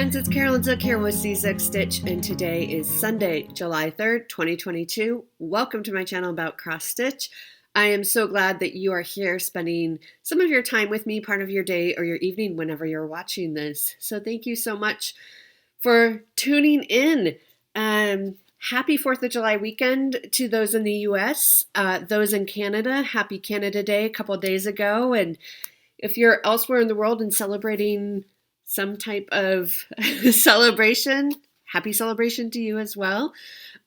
friends, it's Carolyn Zook here with Z-Zook Stitch, and today is Sunday, July 3rd, 2022. Welcome to my channel about cross stitch. I am so glad that you are here spending some of your time with me, part of your day or your evening whenever you're watching this. So thank you so much for tuning in. Happy 4th of July weekend to those in the US, those in Canada. Happy Canada Day a couple days ago. And if you're elsewhere in the world and celebrating some type of celebration, happy celebration to you as well.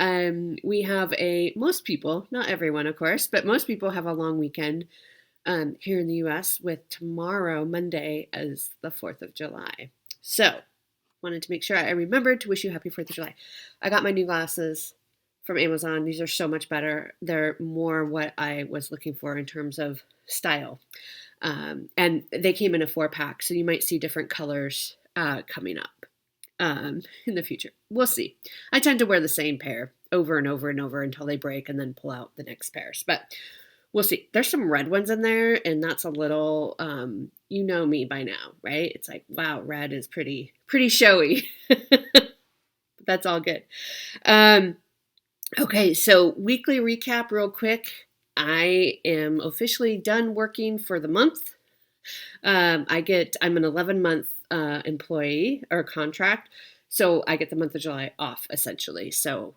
We have most people, not everyone of course, but most people have a long weekend here in the US with tomorrow, Monday, as the 4th of July. So wanted to make sure I remembered to wish you happy 4th of July. I got my new glasses from Amazon. These are so much better. They're more what I was looking for in terms of style. And they came in a 4-pack, so you might see different colors coming up in the future. We'll see. I tend to wear the same pair over and over and over until they break and then pull out the next pairs. But we'll see. There's some red ones in there, and that's a little, you know me by now, right? It's like, wow, red is pretty showy. But that's all good. Okay, so weekly recap real quick. I am officially done working for the month. I'm an 11-month employee or contract, so I get the month of July off essentially. So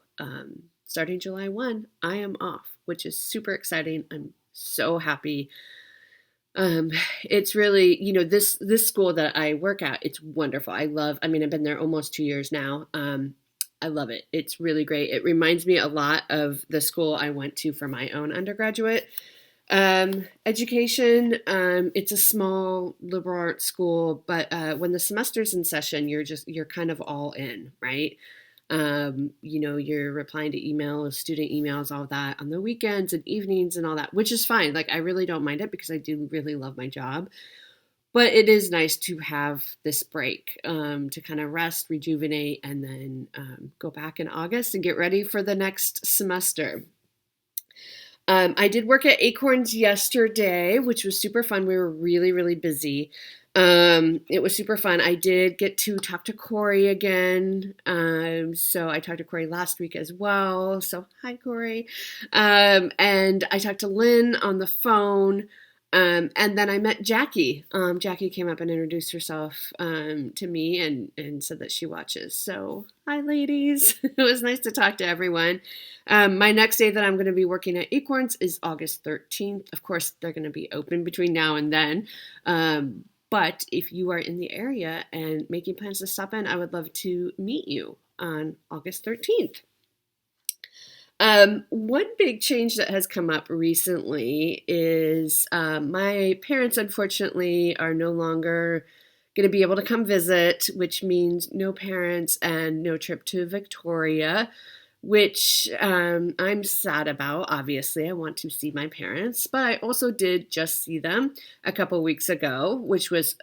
starting July 1, I am off, which is super exciting. I'm so happy. It's really, this school that I work at, it's wonderful. I've been there almost 2 years now. I love it. It's really great. It reminds me a lot of the school I went to for my own undergraduate education. It's a small liberal arts school, but when the semester's in session, you're kind of all in, right? You're replying to emails, student emails, all that on the weekends and evenings and all that, which is fine. Like, I really don't mind it because I do really love my job. But it is nice to have this break to kind of rest, rejuvenate, and then go back in August and get ready for the next semester. I did work at Acorns yesterday, which was super fun. We were really, really busy. It was super fun. I did get to talk to Corey again. So I talked to Corey last week as well. So hi, Corey. And I talked to Lynn on the phone. And then I met Jackie. Jackie came up and introduced herself to me and said that she watches. So, hi, ladies. It was nice to talk to everyone. My next day that I'm going to be working at Acorns is August 13th. Of course, they're going to be open between now and then. But if you are in the area and making plans to stop in, I would love to meet you on August 13th. One big change that has come up recently is my parents, unfortunately, are no longer going to be able to come visit, which means no parents and no trip to Victoria, which I'm sad about. Obviously, I want to see my parents, but I also did just see them a couple weeks ago, which was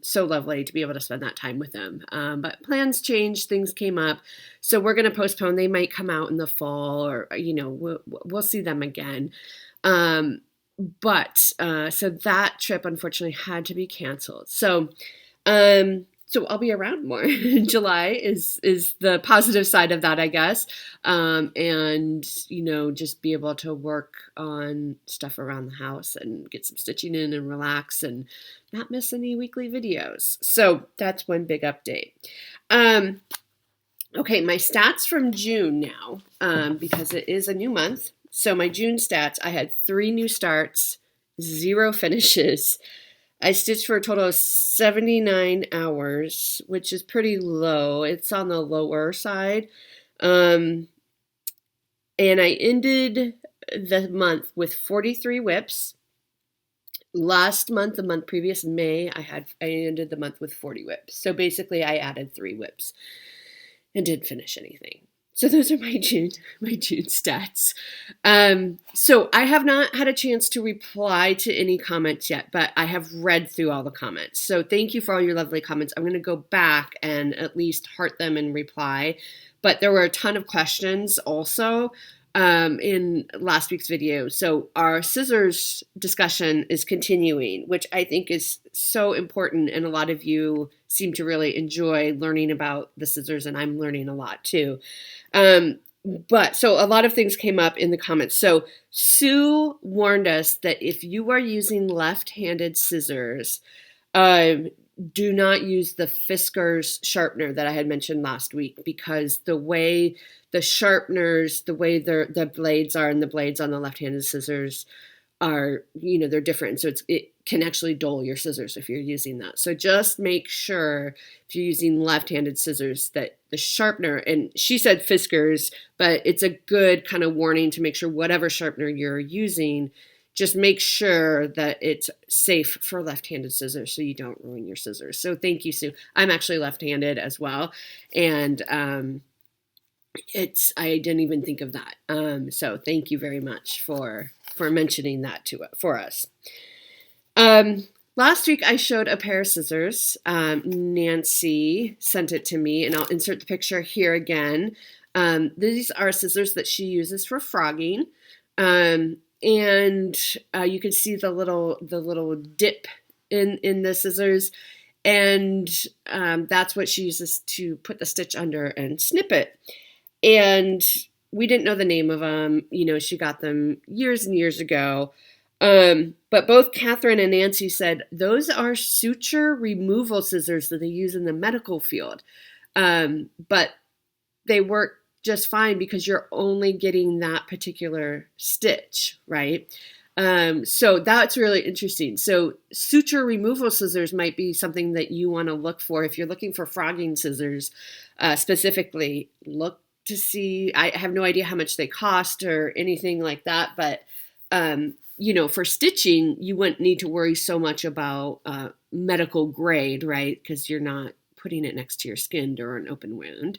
so lovely to be able to spend that time with them. But plans changed, things came up, so we're going to postpone. They might come out in the fall, or we'll see them again. But so that trip unfortunately had to be canceled. So I'll be around more. July is the positive side of that, I guess. And, just be able to work on stuff around the house and get some stitching in and relax and not miss any weekly videos. So that's one big update. Okay, my stats from June now, because it is a new month. So my June stats, I had 3 new starts, 0 finishes. I stitched for a total of 79 hours, which is pretty low. It's on the lower side. And I ended the month with 43 whips. Last month, the month previous, May, I ended the month with 40 whips. So basically I added 3 whips and didn't finish anything. So those are my June stats. So I have not had a chance to reply to any comments yet, but I have read through all the comments. So thank you for all your lovely comments. I'm going to go back and at least heart them and reply. But there were a ton of questions also in last week's video. So our scissors discussion is continuing, which I think is so important. And a lot of you seem to really enjoy learning about the scissors, and I'm learning a lot too. But so a lot of things came up in the comments. So Sue warned us that if you are using left-handed scissors, do not use the Fiskars sharpener that I had mentioned last week, because the way the sharpeners, the way the blades are, and the blades on the left-handed scissors are, they're different. So it can actually dull your scissors if you're using that. So just make sure if you're using left-handed scissors that the sharpener, and she said Fiskars, but it's a good kind of warning to make sure whatever sharpener you're using, just make sure that it's safe for left-handed scissors so you don't ruin your scissors. So thank you, Sue. I'm actually left-handed as well. And I didn't even think of that. So thank you very much for mentioning that for us. Last week I showed a pair of scissors. Nancy sent it to me, and I'll insert the picture here again. These are scissors that she uses for frogging. And you can see the little dip in the scissors, and that's what she uses to put the stitch under and snip it. And we didn't know the name of them. She got them years and years ago. But both Catherine and Nancy said those are suture removal scissors that they use in the medical field. But they work just fine because you're only getting that particular stitch, right? So that's really interesting. So suture removal scissors might be something that you want to look for. If you're looking for frogging scissors, specifically, look to see. I have no idea how much they cost or anything like that, but for stitching, you wouldn't need to worry so much about medical grade, right? Because you're not putting it next to your skin or an open wound.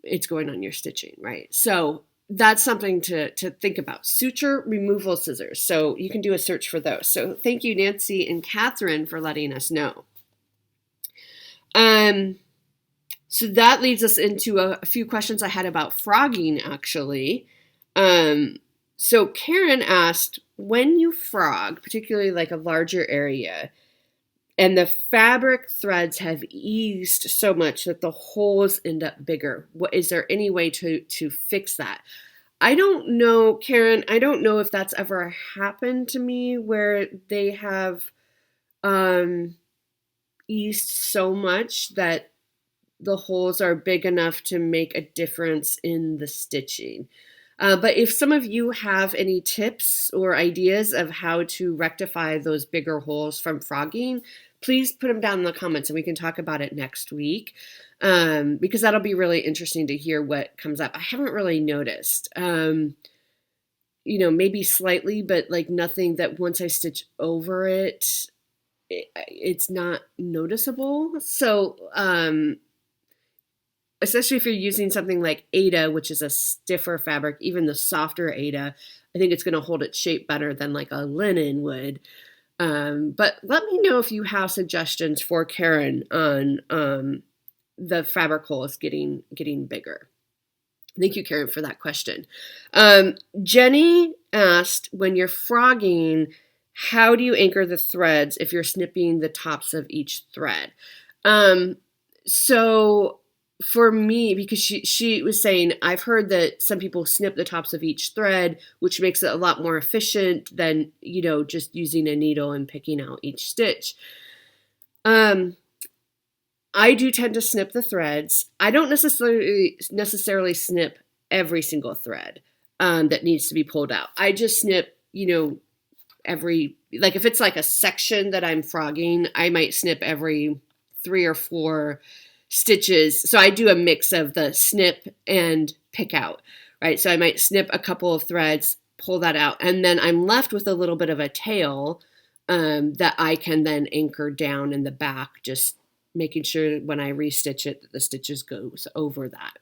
It's going on your stitching, right? So that's something to think about. Suture removal scissors. So you can do a search for those. So thank you, Nancy and Catherine, for letting us know. So that leads us into a few questions I had about frogging, actually. So Karen asked, when you frog, particularly like a larger area, and the fabric threads have eased so much that the holes end up bigger, is there any way to fix that? I don't know, Karen. I don't know if that's ever happened to me where they have eased so much that the holes are big enough to make a difference in the stitching. But if some of you have any tips or ideas of how to rectify those bigger holes from frogging, please put them down in the comments and we can talk about it next week, because that'll be really interesting to hear what comes up. I haven't really noticed, maybe slightly, but like nothing that once I stitch over it, it's not noticeable. So, especially if you're using something like Aida, which is a stiffer fabric, even the softer Aida, I think it's going to hold its shape better than like a linen would. But let me know if you have suggestions for Karen on the fabric holes getting bigger. Thank you, Karen, for that question. Jenny asked, when you're frogging, how do you anchor the threads if you're snipping the tops of each thread? So for me, because she was saying, I've heard that some people snip the tops of each thread, which makes it a lot more efficient than, just using a needle and picking out each stitch. I do tend to snip the threads. I don't necessarily snip every single thread that needs to be pulled out. I just snip, if it's like a section that I'm frogging, I might snip every 3 or 4 stitches. So I do a mix of the snip and pick out, right? So I might snip a couple of threads, pull that out, and then I'm left with a little bit of a tail that I can then anchor down in the back, just making sure when I restitch it that the stitches goes over that.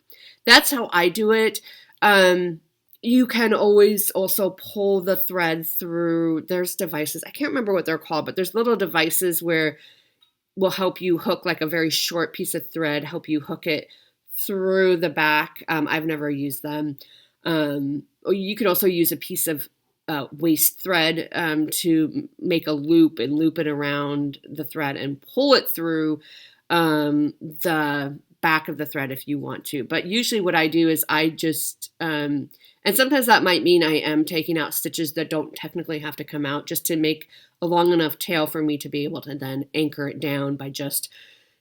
That's how I do it. You can always also pull the thread through. There's devices, I can't remember what they're called, but there's little devices where will help you hook like a very short piece of thread, help you hook it through the back. I've never used them. Or you could also use a piece of waste thread to make a loop and loop it around the thread and pull it through the back of the thread if you want to. But usually what I do is I just, and sometimes that might mean I am taking out stitches that don't technically have to come out, just to make a long enough tail for me to be able to then anchor it down by just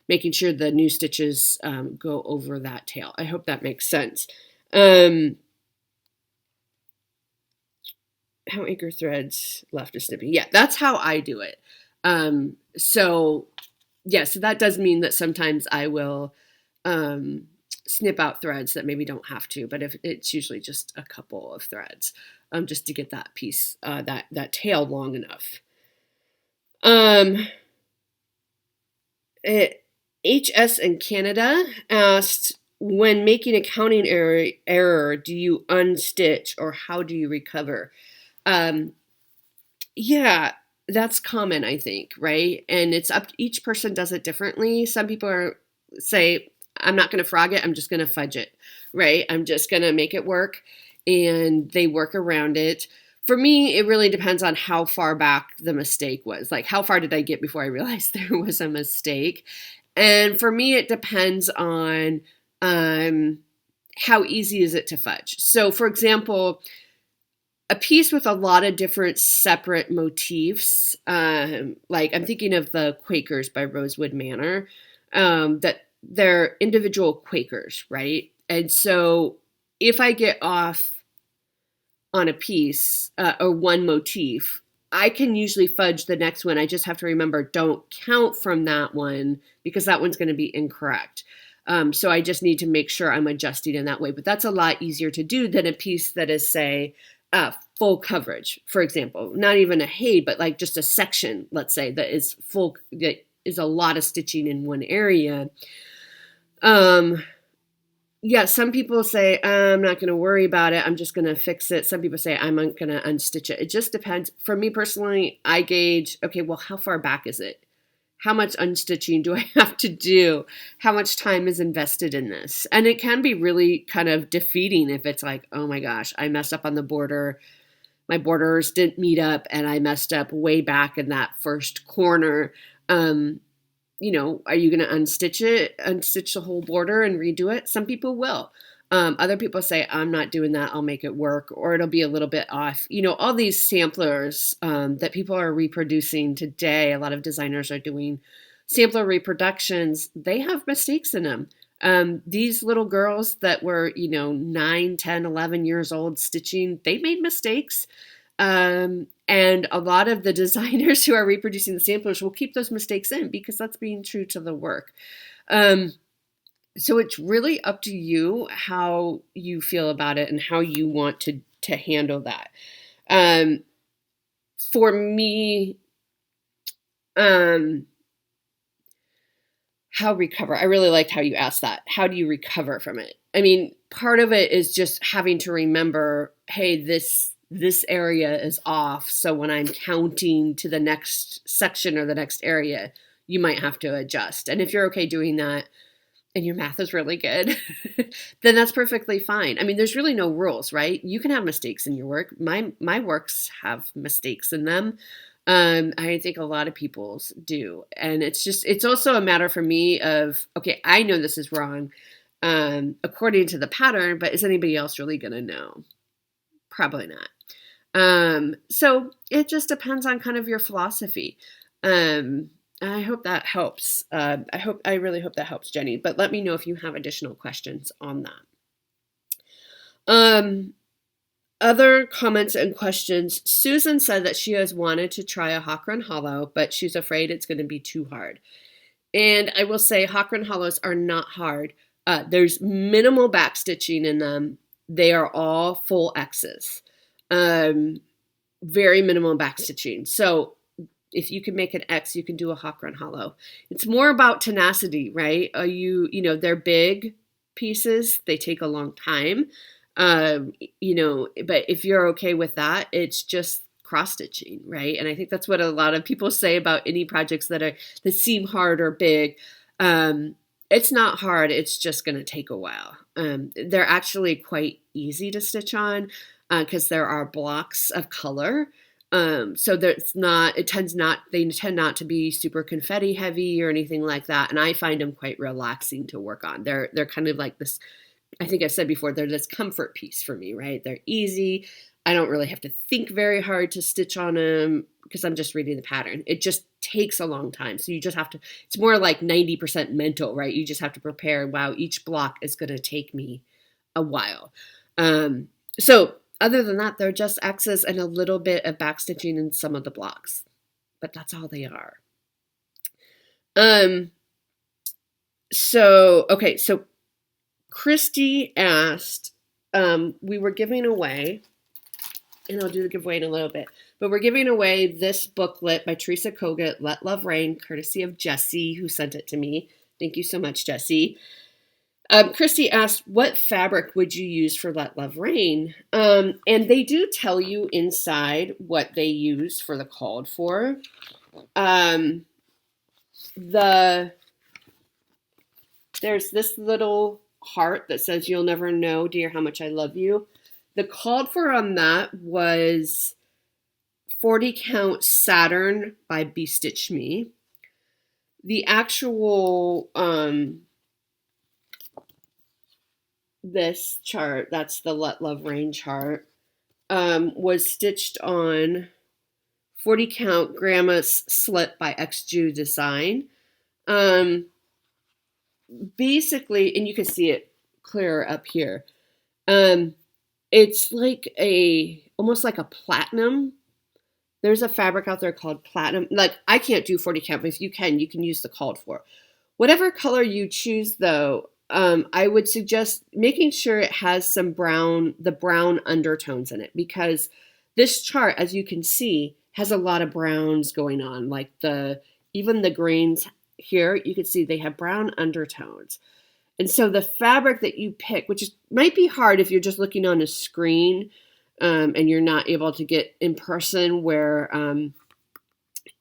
making sure the new stitches go over that tail. I hope that makes sense. How anchor threads left is snipping. Yeah, that's how I do it. So that does mean that sometimes I will snip out threads that maybe don't have to, but if it's usually just a couple of threads, just to get that piece, that tail long enough. HS in Canada asked, when making a counting error, do you unstitch or how do you recover? Yeah, that's common, I think, right? And it's up, each person does it differently. Some people say, I'm not going to frog it, I'm just going to fudge it, right? I'm just going to make it work, and they work around it. For me, it really depends on how far back the mistake was. Like, how far did I get before I realized there was a mistake? And for me, it depends on how easy is it to fudge. So, for example, a piece with a lot of different separate motifs, like I'm thinking of the Quakers by Rosewood Manor, that they're individual Quakers, right? And so if I get off on a piece or one motif, I can usually fudge the next one. I just have to remember, don't count from that one because that one's going to be incorrect. So I just need to make sure I'm adjusting in that way. But that's a lot easier to do than a piece that is, say, full coverage, for example. Not even a hay, but like just a section, let's say, that is full, that is a lot of stitching in one area. Yeah, some people say, I'm not going to worry about it, I'm just going to fix it. Some people say, I'm going to unstitch it. It just depends. For me personally, I gauge, okay, well, how far back is it? How much unstitching do I have to do? How much time is invested in this? And it can be really kind of defeating if it's like, oh my gosh, I messed up on the border. My borders didn't meet up and I messed up way back in that first corner. You know, are you going to unstitch the whole border and redo it? Some people will. Other people say, I'm not doing that, I'll make it work, or it'll be a little bit off. You know, all these samplers that people are reproducing today, a lot of designers are doing sampler reproductions, they have mistakes in them. These little girls that were, 9, 10, 11 years old stitching, they made mistakes. And a lot of the designers who are reproducing the samplers will keep those mistakes in because that's being true to the work. So it's really up to you how you feel about it and how you want to handle that. For me, how recover? I really liked how you asked that. How do you recover from it? I mean, part of it is just having to remember, hey, this area is off. So when I'm counting to the next section or the next area, you might have to adjust. And if you're okay doing that and your math is really good, then that's perfectly fine. I mean, there's really no rules, right? You can have mistakes in your work. My works have mistakes in them. I think a lot of people's do. And it's also a matter for me of, okay, I know this is wrong according to the pattern, but is anybody else really going to know? Probably not. So it just depends on kind of your philosophy. I hope that helps. I really hope that helps, Jenny, but let me know if you have additional questions on that. Other comments and questions. Susan said that she has wanted to try a Hockran Hollow, but she's afraid it's going to be too hard. And I will say Hockran Hollows are not hard. There's minimal back stitching in them. They are all full X's. Very minimal back stitching. So if you can make an X, you can do a Hockran Hollow. It's more about tenacity, right? They're big pieces. They take a long time. But if you're okay with that, it's just cross stitching, right? And I think that's what a lot of people say about any projects that seem hard or big. It's not hard. It's just going to take a while. They're actually quite easy to stitch on because there are blocks of color. So there's not, they tend not to be super confetti heavy or anything like that. And I find them quite relaxing to work on. They're kind of like this, I think I've said before, they're this comfort piece for me, right? They're easy. I don't really have to think very hard to stitch on them because I'm just reading the pattern. It just takes a long time. So you just have to, it's more like 90% mental, right? You just have to prepare, wow, each block is going to take me a while. So other than that, they're just X's and a little bit of back stitching in some of the blocks, but that's all they are. So Christy asked, we were giving away, and I'll do the giveaway in a little bit, but we're giving away this booklet by Teresa Kogut, Let Love Rain, courtesy of Jessie, who sent it to me. Thank you so much, Jessie. Christy asked, what fabric would you use for Let Love Rain? And they do tell you inside what they use for the called for. There's this little heart that says, you'll never know, dear, how much I love you. The called for on that was 40 count Saturn by Be Stitch Me. The actual, this chart, that's the Let Love Rain chart, was stitched on 40 count Grandma's Slip by XJew Design. Basically, and you can see it clearer up here. It's like almost like a platinum. There's a fabric out there called platinum. Like, I can't do 40 count, but if you can use the called for. Whatever color you choose, though, I would suggest making sure it has some the brown undertones in it, because this chart, as you can see, has a lot of browns going on. Like even the grains here, you can see they have brown undertones. And so the fabric that you pick, which might be hard if you're just looking on a screen and you're not able to get in person where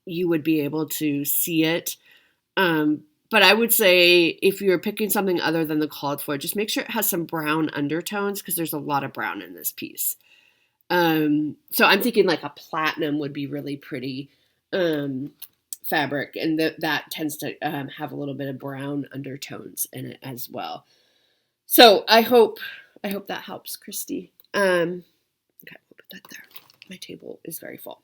you would be able to see it. But I would say if you're picking something other than the called for, just make sure it has some brown undertones, because there's a lot of brown in this piece. So I'm thinking like a platinum would be really pretty fabric, and that tends to have a little bit of brown undertones in it as well. So I hope that helps, Christy. Okay, we'll put that there. My table is very full.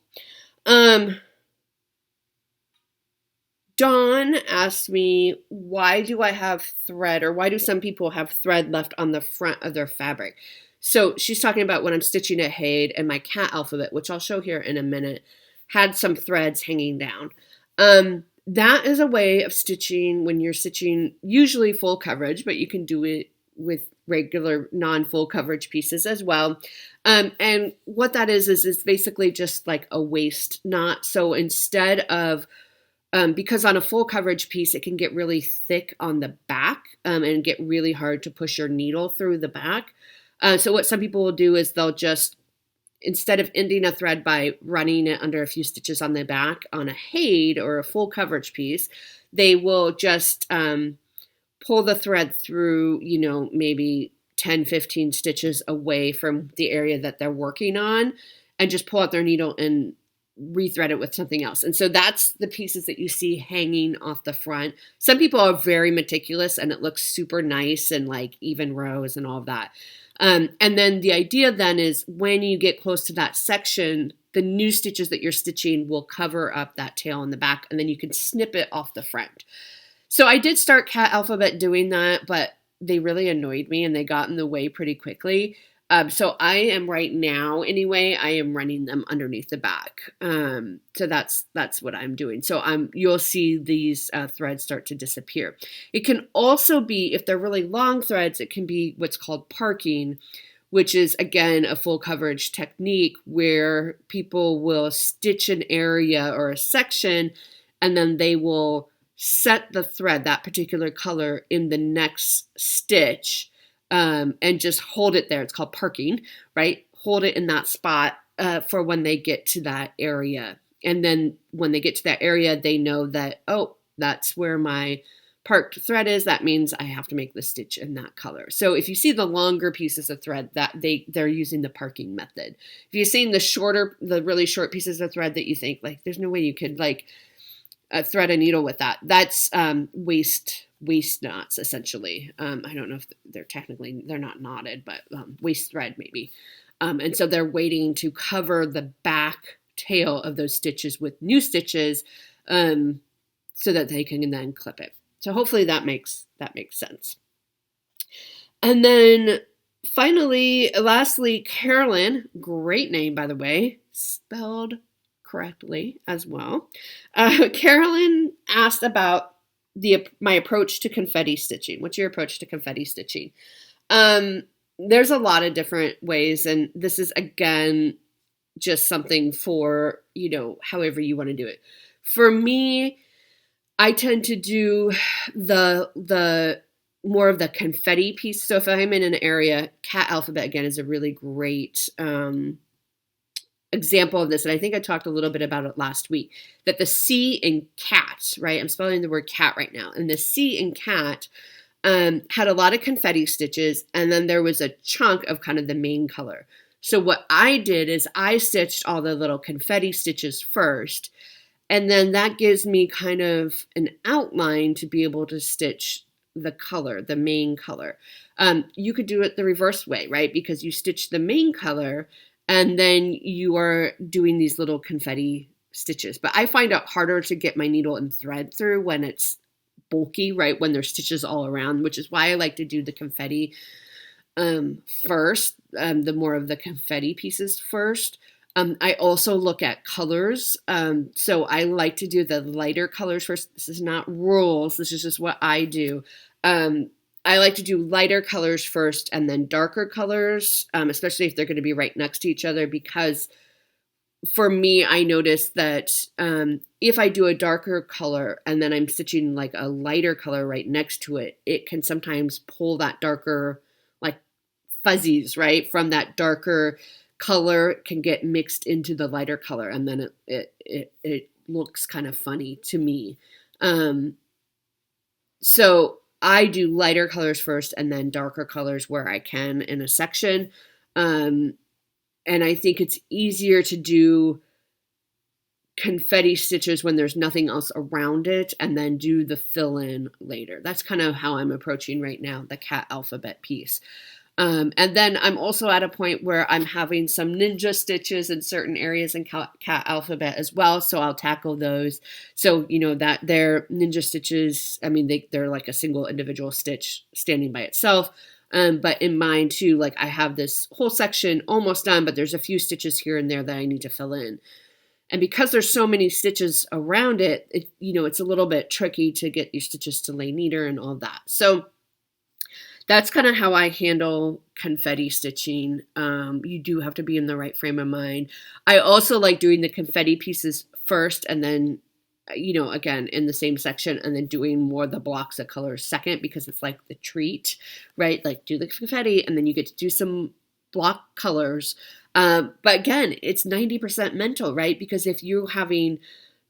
Dawn asked me, why do I have thread, or why do some people have thread left on the front of their fabric? So she's talking about when I'm stitching a Haid, and my cat alphabet, which I'll show here in a minute, had some threads hanging down. That is a way of stitching when you're stitching usually full coverage, but you can do it with regular non-full coverage pieces as well. And what that is basically just like a waist knot. So instead of, because on a full coverage piece, it can get really thick on the back and get really hard to push your needle through the back. So what some people will do is they'll just, instead of ending a thread by running it under a few stitches on the back on a Haid or a full coverage piece, they will just pull the thread through, maybe 10, 15 stitches away from the area that they're working on, and just pull out their needle and rethread it with something else. And so that's the pieces that you see hanging off the front. Some people are very meticulous and it looks super nice and like even rows and all of that. And then the idea then is when you get close to that section, the new stitches that you're stitching will cover up that tail in the back, and then you can snip it off the front. So I did start cat alphabet doing that, but they really annoyed me and they got in the way pretty quickly. So I am right now, anyway, I am running them underneath the back. So that's what I'm doing. So you'll see these threads start to disappear. It can also be, if they're really long threads, it can be what's called parking, which is, again, a full coverage technique where people will stitch an area or a section, and then they will set the thread, that particular color, in the next stitch. And just hold it there. It's called parking, right? Hold it in that spot for when they get to that area. And then when they get to that area, they know that, oh, that's where my parked thread is, that means I have to make the stitch in that color. So if you see the longer pieces of thread, that they're using the parking method. If you're seeing the really short pieces of thread that you think like there's no way you could like thread a needle with that, that's waist knots essentially. I don't know if they're not knotted, but waist thread maybe. And so they're waiting to cover the back tail of those stitches with new stitches so that they can then clip it. So hopefully that makes sense. And then lastly, Carolyn, great name, by the way, spelled correctly as well. Carolyn asked about my approach to confetti stitching. What's your approach to confetti stitching? There's a lot of different ways, and this is, again, just something for, however you want to do it. For me, I tend to do the more of the confetti piece. So if I'm in an area, cat alphabet, again, is a really great example of this. And I think I talked a little bit about it last week, that the C in cat, right? I'm spelling the word cat right now. And the C in cat had a lot of confetti stitches. And then there was a chunk of kind of the main color. So what I did is I stitched all the little confetti stitches first. And then that gives me kind of an outline to be able to stitch the color, the main color. You could do it the reverse way, right? Because you stitch the main color and then you are doing these little confetti stitches. But I find it harder to get my needle and thread through when it's bulky, right? When there's stitches all around, which is why I like to do the confetti first, the more of the confetti pieces first. I also look at colors. So I like to do the lighter colors first. This is not rules. This is just what I do. I like to do lighter colors first and then darker colors, especially if they're going to be right next to each other, because for me, I notice that if I do a darker color and then I'm stitching like a lighter color right next to it, it can sometimes pull that darker, like fuzzies, right, from that darker color can get mixed into the lighter color, and then it looks kind of funny to me. So I do lighter colors first and then darker colors where I can in a section. And I think it's easier to do confetti stitches when there's nothing else around it and then do the fill in later. That's kind of how I'm approaching right now, the cat alphabet piece. And then I'm also at a point where I'm having some ninja stitches in certain areas in cat alphabet as well. So I'll tackle those. So, that they're ninja stitches. I mean, they're like a single individual stitch standing by itself. But in mine too, like I have this whole section almost done, but there's a few stitches here and there that I need to fill in. And because there's so many stitches around it, it's a little bit tricky to get your stitches to lay neater and all that. So that's kind of how I handle confetti stitching. You do have to be in the right frame of mind. I also like doing the confetti pieces first and then, again, in the same section, and then doing more of the blocks of colors second, because it's like the treat, right? Like do the confetti and then you get to do some block colors. But again, it's 90% mental, right? Because if you're having,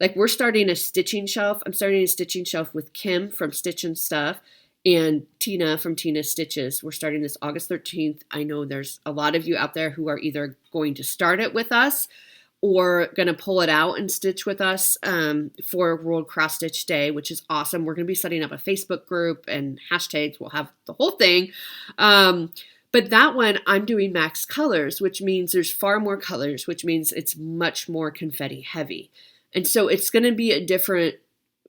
like we're starting a stitching shelf. I'm starting a stitching shelf with Kim from Stitch and Stuff and Tina from Tina Stitches. We're starting this August 13th. I know there's a lot of you out there who are either going to start it with us or going to pull it out and stitch with us for World Cross Stitch Day, which is awesome. We're going to be setting up a Facebook group and hashtags. We'll have the whole thing. But that one, I'm doing max colors, which means there's far more colors, which means it's much more confetti heavy. And so it's going to be a different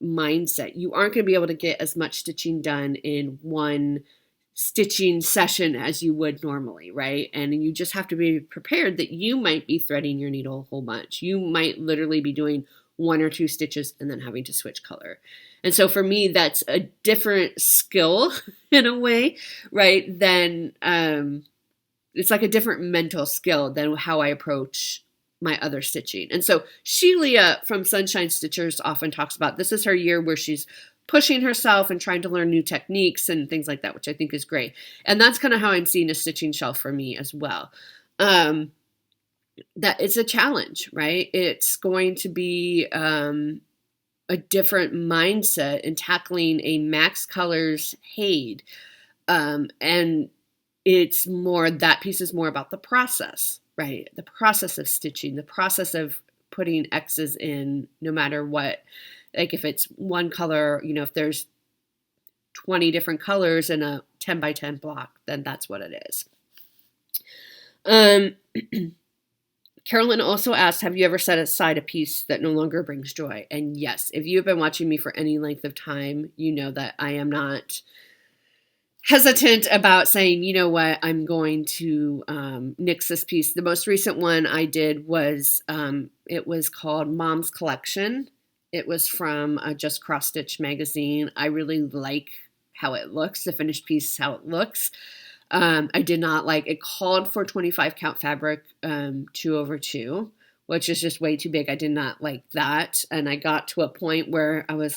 mindset. You aren't going to be able to get as much stitching done in one stitching session as you would normally, right? And you just have to be prepared that you might be threading your needle a whole bunch. You might literally be doing one or two stitches and then having to switch color. And so for me, that's a different skill in a way, right? Then it's like a different mental skill than how I approach my other stitching. And so Shelia from Sunshine Stitchers often talks about this is her year where she's pushing herself and trying to learn new techniques and things like that, which I think is great. And that's kind of how I'm seeing a stitching shelf for me as well. That it's a challenge, right? It's going to be a different mindset in tackling a Max Colors Hade. And it's more, that piece is more about the process, right? The process of stitching, the process of putting X's in no matter what. Like if it's one color, if there's 20 different colors in a 10 by 10 block, then that's what it is. Carolyn also asked, have you ever set aside a piece that no longer brings joy? And yes, if you have been watching me for any length of time, you know that I am not hesitant about saying, you know what, I'm going to nix this piece. The most recent one I did was, it was called Mom's Collection. It was from Just Cross Stitch magazine. I really like how it looks, the finished piece, how it looks. I did not like, it called for 25 count fabric, 2/2, which is just way too big. I did not like that. And I got to a point where I was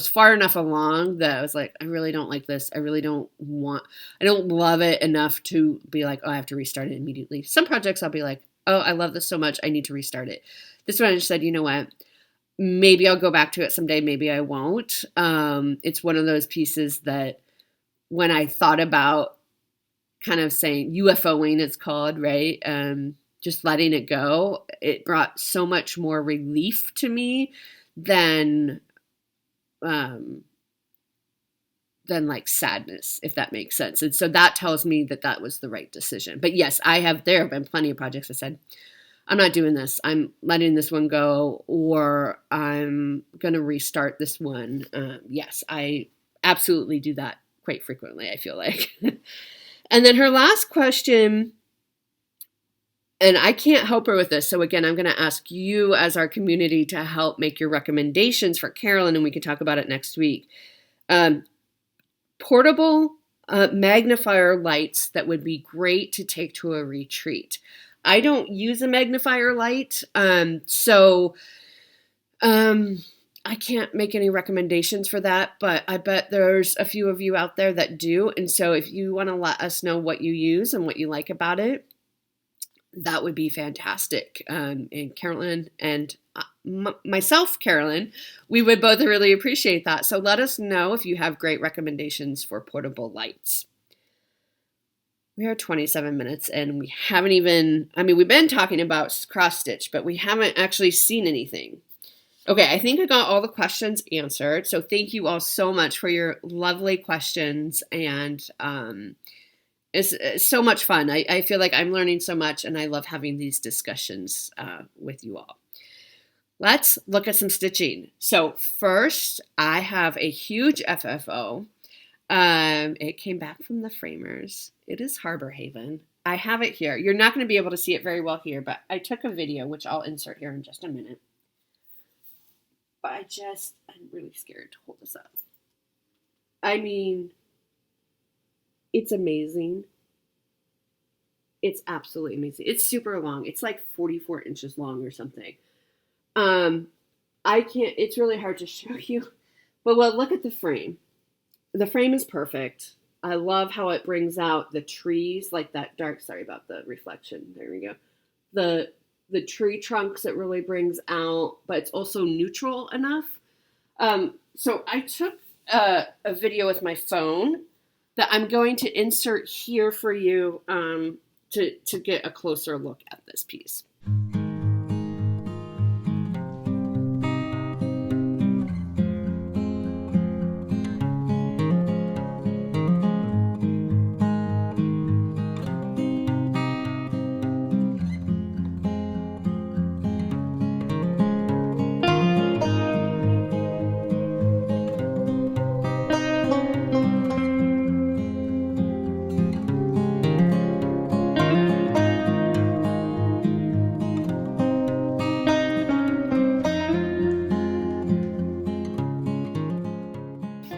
far enough along that I was like, I really don't like this. I don't love it enough to be like, oh, I have to restart it immediately. Some projects I'll be like, oh, I love this so much, I need to restart it. This one I just said, you know what? Maybe I'll go back to it someday. Maybe I won't. It's one of those pieces that when I thought about kind of saying UFOing, it's called, right? Just letting it go, it brought so much more relief to me than like sadness, if that makes sense. And so that tells me that that was the right decision. But yes, there have been plenty of projects I said, I'm not doing this. I'm letting this one go, or I'm going to restart this one. Yes, I absolutely do that quite frequently, I feel like. And then her last question, and I can't help her with this. So again, I'm going to ask you as our community to help make your recommendations for Carolyn, and we can talk about it next week. Portable magnifier lights that would be great to take to a retreat. I don't use a magnifier light, so I can't make any recommendations for that, but I bet there's a few of you out there that do. And so if you want to let us know what you use and what you like about it, that would be fantastic. And Carolyn and myself, Carolyn, we would both really appreciate that. So let us know if you have great recommendations for portable lights. We are 27 minutes and we haven't even, we've been talking about cross stitch, but we haven't actually seen anything. Okay, I think I got all the questions answered. So thank you all so much for your lovely questions. And it's so much fun. I feel like I'm learning so much and I love having these discussions with you all. Let's look at some stitching. So first, I have a huge FFO. It came back from the framers. It is Harbor Haven. I have it here. You're not going to be able to see it very well here, but I took a video, which I'll insert here in just a minute. But I'm really scared to hold this up. It's amazing. It's absolutely amazing. It's super long. It's like 44 inches long or something. It's really hard to show you. But look at the frame. The frame is perfect. I love how it brings out the trees, like that dark, sorry about the reflection. There we go. The tree trunks it really brings out, but it's also neutral enough. So I took a video with my phone that I'm going to insert here for you to get a closer look at this piece.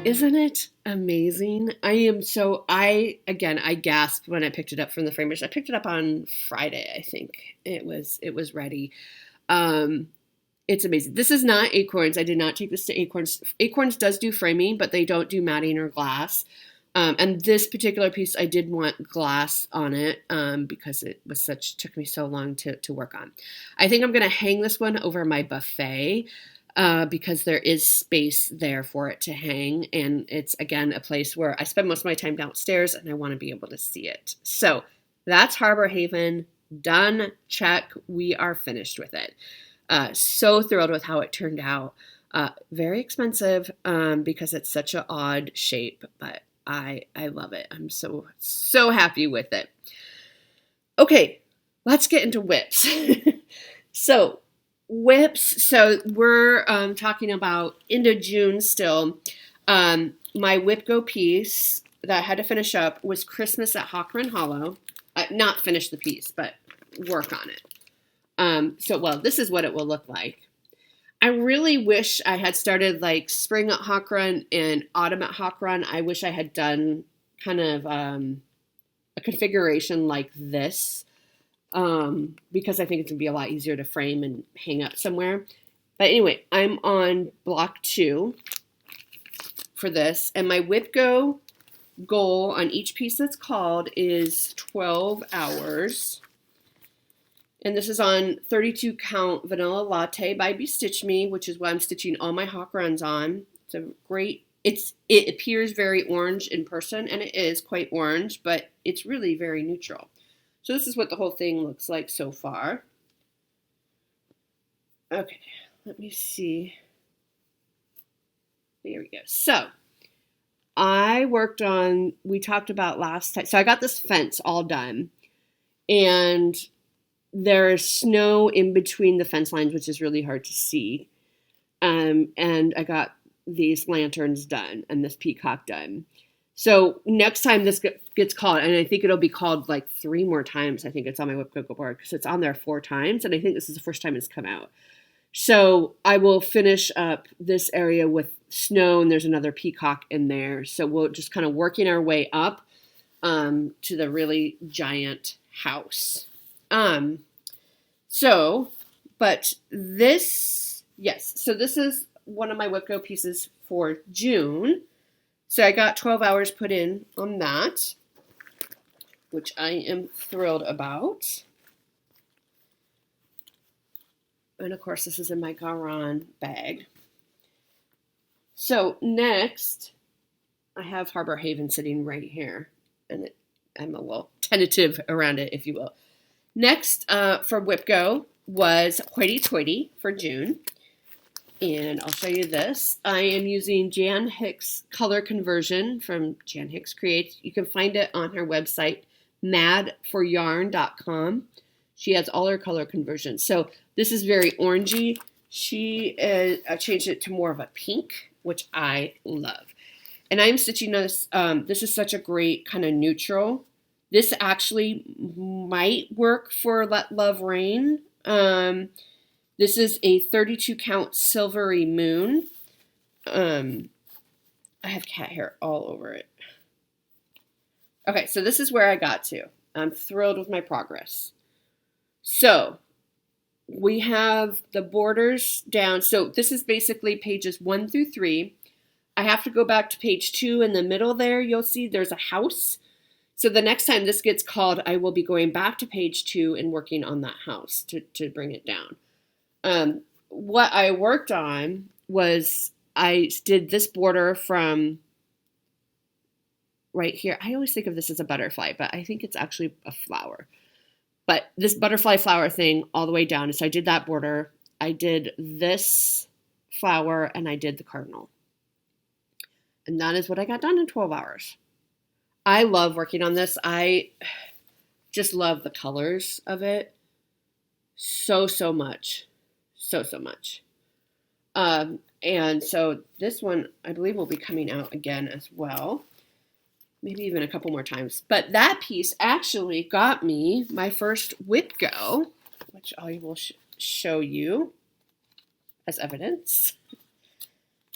Isn't it amazing? I gasped when I picked it up from the framers. I picked it up on Friday, I think. It was ready. It's amazing. This is not Acorns. I did not take this to Acorns. Acorns does do framing, but they don't do matting or glass. And this particular piece, I did want glass on it because it took me so long to work on. I think I'm going to hang this one over my buffet. because there is space there for it to hang. And it's, again, a place where I spend most of my time downstairs and I want to be able to see it. So that's Harbor Haven. Done. Check. We are finished with it. So thrilled with how it turned out. Very expensive because it's such an odd shape, but I love it. I'm so happy with it. Okay, let's get into whips. So whips. So we're talking about into June still. My Whipgo piece that I had to finish up was Christmas at Hawkran Hollow. Not finish the piece, but work on it. Well, this is what it will look like. I really wish I had started like spring at Hawkran and autumn at Hawkran. I wish I had done kind of a configuration like this because I think it's going to be a lot easier to frame and hang up somewhere. But anyway, I'm on block 2 for this. And my Whipgo goal on each piece that's called is 12 hours. And this is on 32 count Vanilla Latte by Bestitch Me, which is what I'm stitching all my hawk runs on. It's a great, it appears very orange in person, and it is quite orange, but it's really very neutral. So this is what the whole thing looks like so far. Okay, let me see. There we go. So I worked on, we talked about last time, so I got this fence all done, and there's snow in between the fence lines, which is really hard to see. And I got these lanterns done and this peacock done. So next time this gets called, and I think it'll be called like 3 more times. I think it's on my Whipgo board because it's on there 4 times. And I think this is the first time it's come out. So I will finish up this area with snow, and there's another peacock in there. So we'll just kind of working our way up to the really giant house. But this, yes, so this is one of my Whipgo pieces for June. So I got 12 hours put in on that, which I am thrilled about. And of course, this is in my Garon bag. So next, I have Harbor Haven sitting right here, and I'm a little tentative around it, if you will. Next for Whipgo was Hoity Toity for June. And I'll show you this. I am using Jan Hicks color conversion from Jan Hicks Creates. You can find it on her website, madforyarn.com. She has all her color conversions. So this is very orangey. She changed it to more of a pink, which I love. And I'm stitching this. This is such a great kind of neutral. This actually might work for Let Love Rain. This is a 32 count Silvery Moon. I have cat hair all over it. Okay, so this is where I got to. I'm thrilled with my progress. So we have the borders down. So this is basically pages 1 through 3. I have to go back to page 2 in the middle there. You'll see there's a house. So the next time this gets called, I will be going back to page 2 and working on that house to bring it down. What I worked on was I did this border from right here. I always think of this as a butterfly, but I think it's actually a flower. But this butterfly flower thing all the way down. So I did that border. I did this flower, and I did the cardinal. And that is what I got done in 12 hours. I love working on this. I just love the colors of it so much. So much. And so this one, I believe, will be coming out again as well. Maybe even a couple more times. But that piece actually got me my first Whipgo, which I will show you as evidence.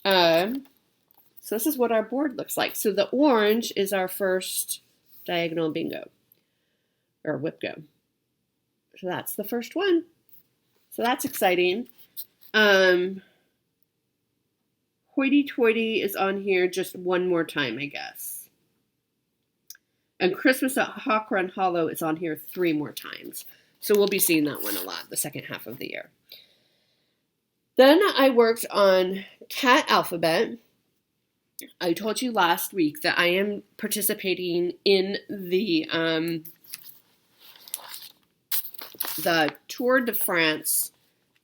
So this is what our board looks like. So the orange is our first diagonal bingo, or Whipgo. So that's the first one. So that's exciting. Hoity Toity is on here just one more time, I guess. And Christmas at Hawkran Hollow is on here 3 more times. So we'll be seeing that one a lot the second half of the year. Then I worked on cat alphabet. I told you last week that I am participating in the Tour de France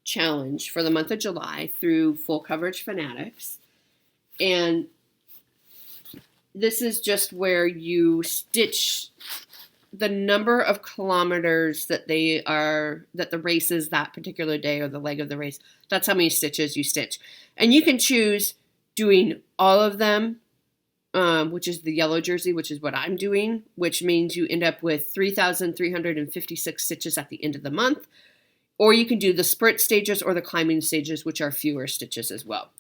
challenge for the month of July through Full Coverage Fanatics. And this is just where you stitch the number of kilometers that the race is that particular day, or the leg of the race. That's how many stitches you stitch. And you can choose doing all of them, which is the yellow jersey, which is what I'm doing, which means you end up with 3,356 stitches at the end of the month. Or you can do the sprint stages or the climbing stages, which are fewer stitches as well.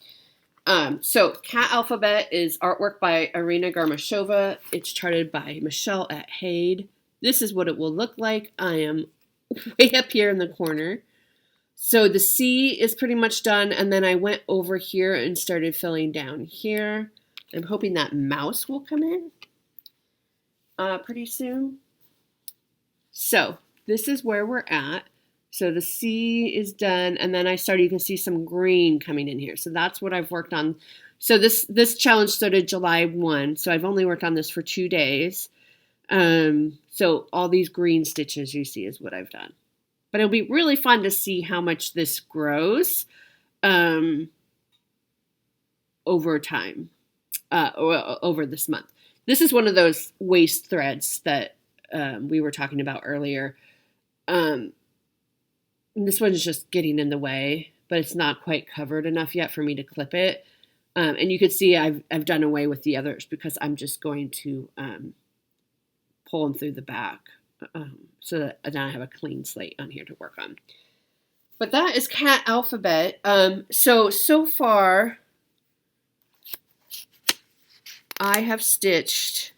So Cat Alphabet is artwork by Irina Garmashova. It's charted by Michelle at Hayde. This is what it will look like. I am way up here in the corner. So the C is pretty much done, and then I went over here and started filling down here. I'm hoping that mouse will come in pretty soon. So this is where we're at. So the C is done, and then you can see some green coming in here. So that's what I've worked on. So this challenge started July 1, so I've only worked on this for 2 days. So all these green stitches you see is what I've done. But it'll be really fun to see how much this grows over time, or over this month. This is one of those waste threads that we were talking about earlier. This one's just getting in the way, but it's not quite covered enough yet for me to clip it. And you can see I've done away with the others because I'm just going to pull them through the back so that now I have a clean slate on here to work on. But that is Cat Alphabet. So far, I have stitched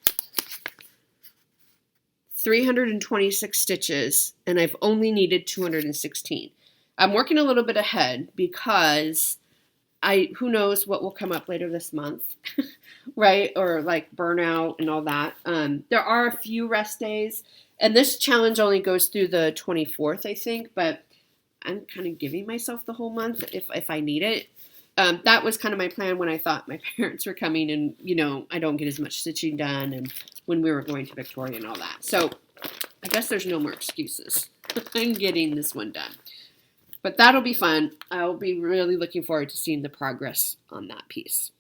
326 stitches, and I've only needed 216. I'm working a little bit ahead because who knows what will come up later this month, right? Or like burnout and all that. There are a few rest days, and this challenge only goes through the 24th, I think, but I'm kind of giving myself the whole month if I need it. That was kind of my plan when I thought my parents were coming, and, I don't get as much stitching done, and when we were going to Victoria and all that. So I guess there's no more excuses. I'm getting this one done. But that'll be fun. I'll be really looking forward to seeing the progress on that piece.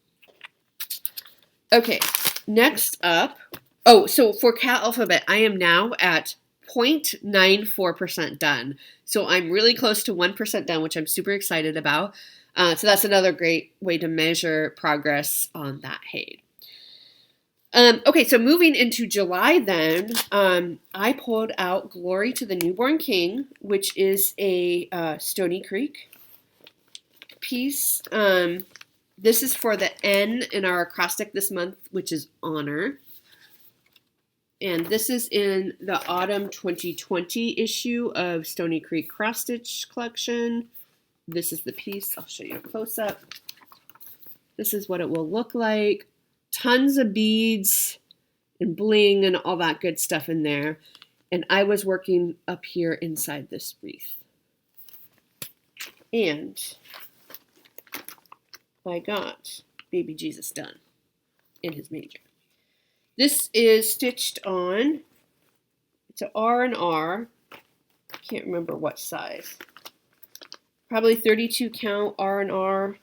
Okay, next up. Oh, so for Cat Alphabet, I am now at 0.94% done. So I'm really close to 1% done, which I'm super excited about. So that's another great way to measure progress on that Hayde. Okay, so moving into July then, I pulled out Glory to the Newborn King, which is a Stony Creek piece. This is for the N in our acrostic this month, which is honor. And this is in the autumn 2020 issue of Stony Creek Cross Stitch Collection. This is the piece. I'll show you a close-up. This is what it will look like. Tons of beads and bling and all that good stuff in there. And I was working up here inside this wreath. And I got Baby Jesus done in his manger. This is stitched on, it's an R&R. I can't remember what size. Probably 32 count R&R.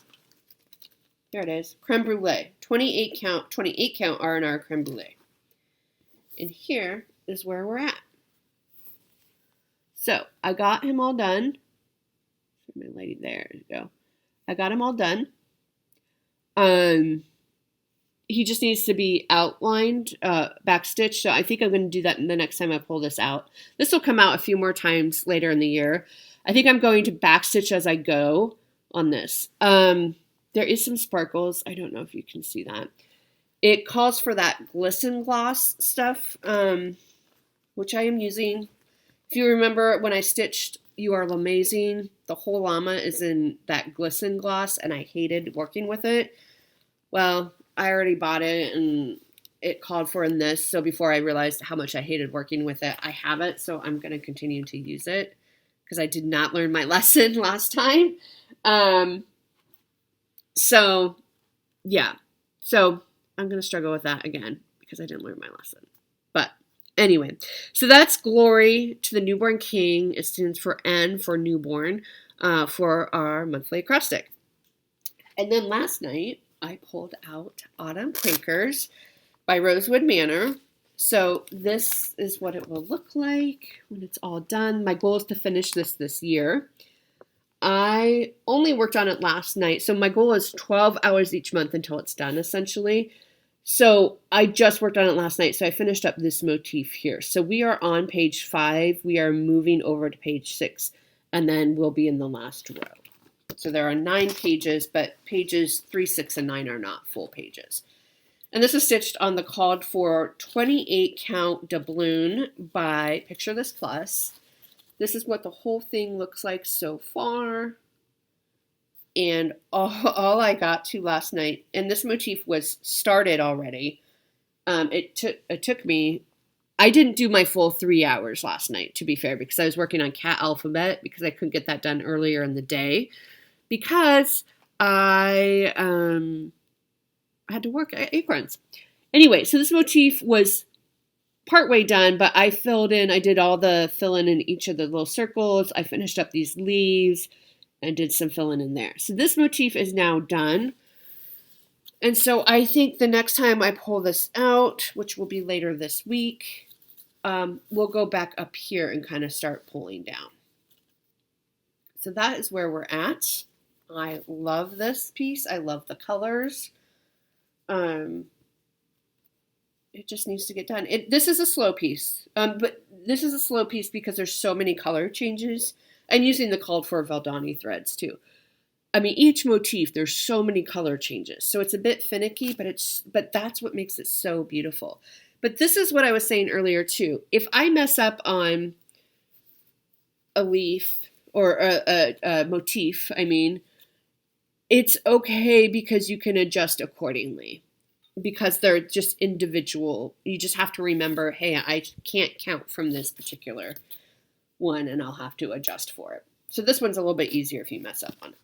There it is, creme brulee, 28 count R&R creme brulee. And here is where we're at. So I got him all done. My lady, there you go. I got him all done. He just needs to be outlined, backstitched. So I think I'm going to do that the next time I pull this out. This will come out a few more times later in the year. I think I'm going to backstitch as I go on this. There is some sparkles. I don't know if you can see that. It calls for that glisten gloss stuff, which I am using. If you remember when I stitched You Are Amazing, the whole llama is in that glisten gloss, and I hated working with it. Well, I already bought it, and it called for in this, so before I realized how much I hated working with it, I have it, so I'm going to continue to use it, because I did not learn my lesson last time. So yeah. So I'm going to struggle with that again because I didn't learn my lesson. But anyway, so that's Glory to the Newborn King. It stands for N for newborn for our monthly acrostic. And then last night, I pulled out Autumn Quakers by Rosewood Manor. So this is what it will look like when it's all done. My goal is to finish this year. I only worked on it last night. So my goal is 12 hours each month until it's done, essentially. So I just worked on it last night. So I finished up this motif here. So we are on page 5. We are moving over to page 6. And then we'll be in the last row. So there are 9 pages, but pages 3, 6, and 9 are not full pages. And this is stitched on the called for 28 count doubloon by Picture This Plus. This is what the whole thing looks like so far. And all I got to last night, and this motif was started already. It took me, I didn't do my full 3 hours last night, to be fair, because I was working on cat alphabet because I couldn't get that done earlier in the day because I had to work at Acorns. Anyway, so this motif was partway done, but I did all the fill-in each of the little circles. I finished up these leaves and did some fill-in in there. So this motif is now done. And so I think the next time I pull this out, which will be later this week, we'll go back up here and kind of start pulling down. So that is where we're at. I love this piece. I love the colors. It just needs to get done. This is a slow piece, but this is a slow piece because there's so many color changes. And using the called for Valdani threads too. I mean, each motif, there's so many color changes. So it's a bit finicky, but that's what makes it so beautiful. But this is what I was saying earlier too. If I mess up on a leaf or a motif, it's okay because you can adjust accordingly. Because they're just individual. You just have to remember, hey, I can't count from this particular one and I'll have to adjust for it. So this one's a little bit easier if you mess up on it.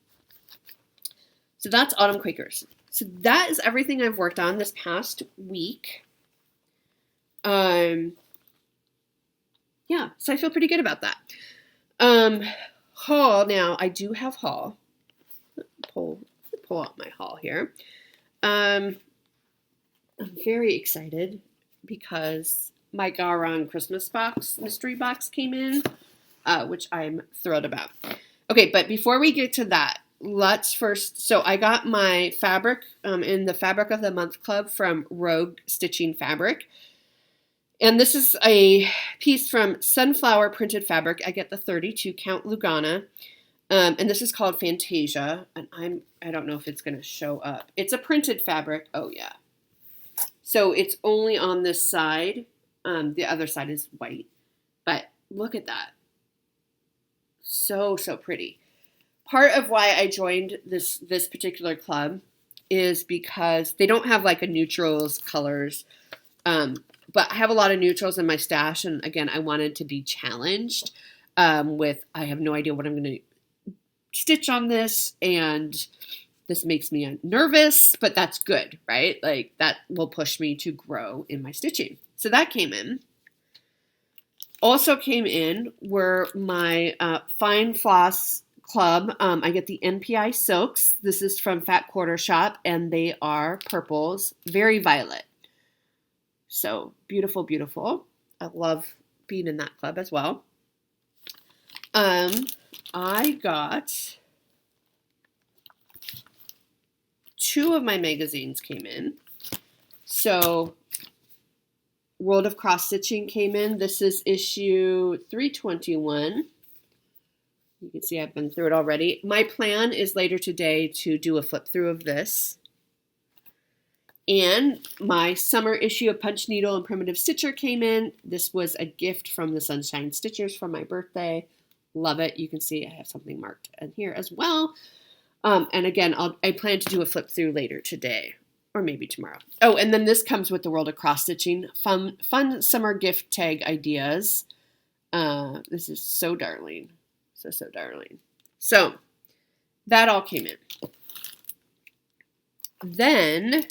So that's Autumn Quakers. So that is everything I've worked on this past week. Yeah, so I feel pretty good about that. Haul, now I do have haul. Pull out my haul here. I'm very excited because my Garon Christmas mystery box came in, which I'm thrilled about. Okay, but before we get to that, let's first, so I got my fabric in the Fabric of the Month Club from Rogue Stitching Fabric. And this is a piece from Sunflower Printed Fabric. I get the 32 count Lugana. And this is called Fantasia. And I don't know if it's going to show up. It's a printed fabric. Oh, yeah. So it's only on this side. The other side is white. But look at that. So, so pretty. Part of why I joined this particular club is because they don't have like a neutrals colors. But I have a lot of neutrals in my stash. And again, I wanted to be challenged with, I have no idea what I'm going to stitch on this. And this makes me nervous, but that's good, right? Like that will push me to grow in my stitching. So that came in. Also came in were my Fine Floss Club. I get the NPI silks. This is from Fat Quarter Shop, and they are purples, very violet. So beautiful, beautiful. I love being in that club as well. I got 2 of my magazines came in. So World of Cross Stitching came in. This is issue 321. You can see I've been through it already. My plan is later today to do a flip through of this. And my summer issue of Punch Needle and Primitive Stitcher came in. This was a gift from the Sunshine Stitchers for my birthday. Love it. You can see I have something marked in here as well. And again, I plan to do a flip through later today or maybe tomorrow. Oh, and then this comes with the World of Cross Stitching. Fun summer gift tag ideas. This is so darling. So darling. So that all came in. Then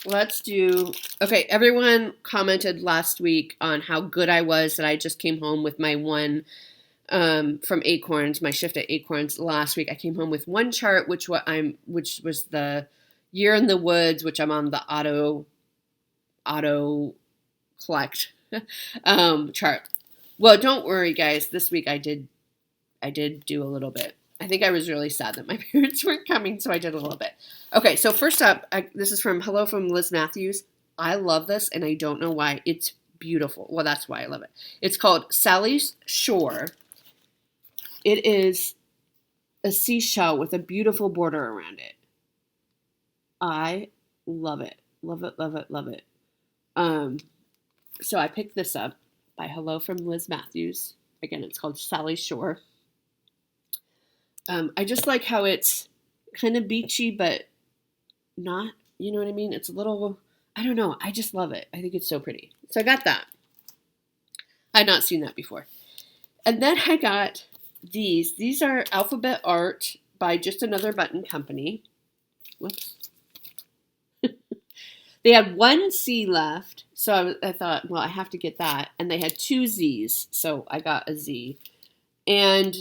let's do, okay, everyone commented last week on how good I was that I just came home with my one from Acorns, my shift at Acorns last week. I came home with one chart, which was the Year in the Woods, which I'm on the auto collect chart. Well, don't worry, guys. This week I did do a little bit. I think I was really sad that my parents weren't coming, so I did a little bit. Okay, so first up, this is from Liz Matthews. I love this, and I don't know why. It's beautiful. Well, that's why I love it. It's called Sally's Shore. It is a seashell with a beautiful border around it. I love it. Love it, love it, love it. So I picked this up by Hello from Liz Matthews. Again, it's called Sally's Shore. I just like how it's kind of beachy, but not, you know what I mean? It's a little, I don't know. I just love it. I think it's so pretty. So I got that. I had not seen that before. And then I got these. These are alphabet art by Just Another Button Company. Whoops. They had one C left, so I thought, well, I have to get that. And they had two Z's, so I got a Z. And